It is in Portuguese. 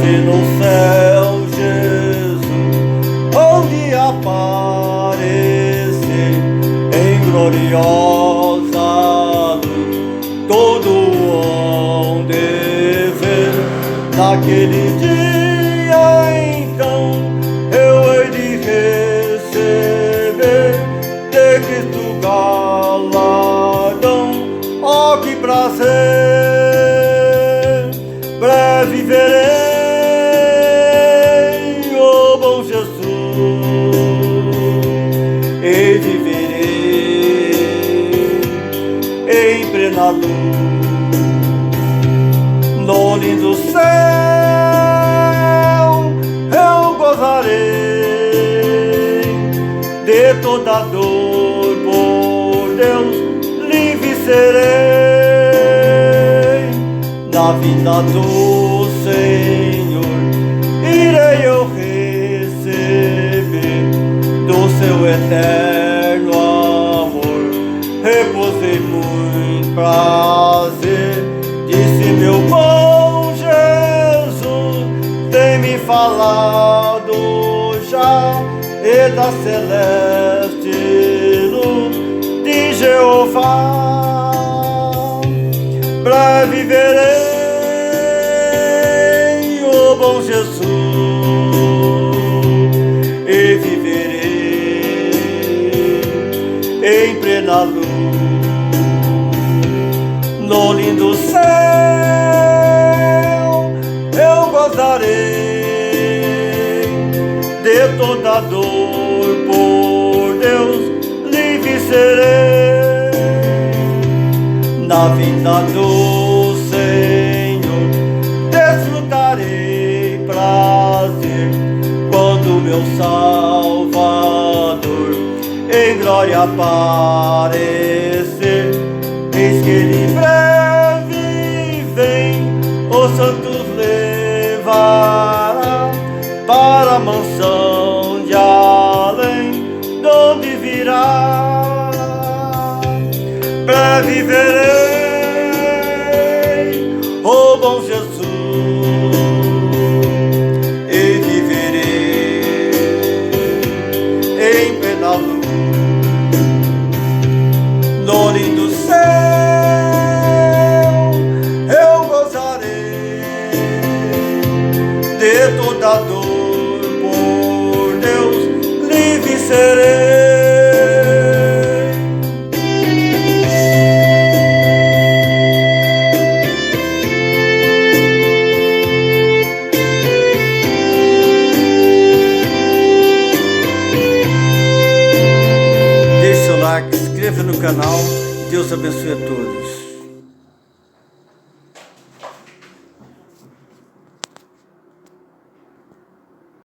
no céu, Jesus, onde aparecer em gloriosa luz, todo hão de ver. Naquele dia então eu hei de receber de Cristo galardão. Oh, que prazer! Breve verei o bom Jesus e viverei em plena luz. No lindo céu eu gozarei de toda dor, por Deus livre serei. Na vida do Senhor irei eu receber do seu eterno amor. Repousei muito prazer, disse meu bom Jesus, tem me falado já e da celeste luz de Jeová. Breve verei o bom Jesus e viverei em plena luz. No lindo céu eu gozarei de toda dor, por Deus livre serei. Na vida do Senhor desfrutarei prazer, quando meu Salvador em glória aparecer. Eis que ele breve vem, os santos levará para a mansão de além, donde virá. Breve verei o bom Jesus e viverei em plena luz. No lindo céu eu gozarei de toda dor, por Deus livre serei. Deixe seu like, se inscreva no canal. Deus abençoe a todos.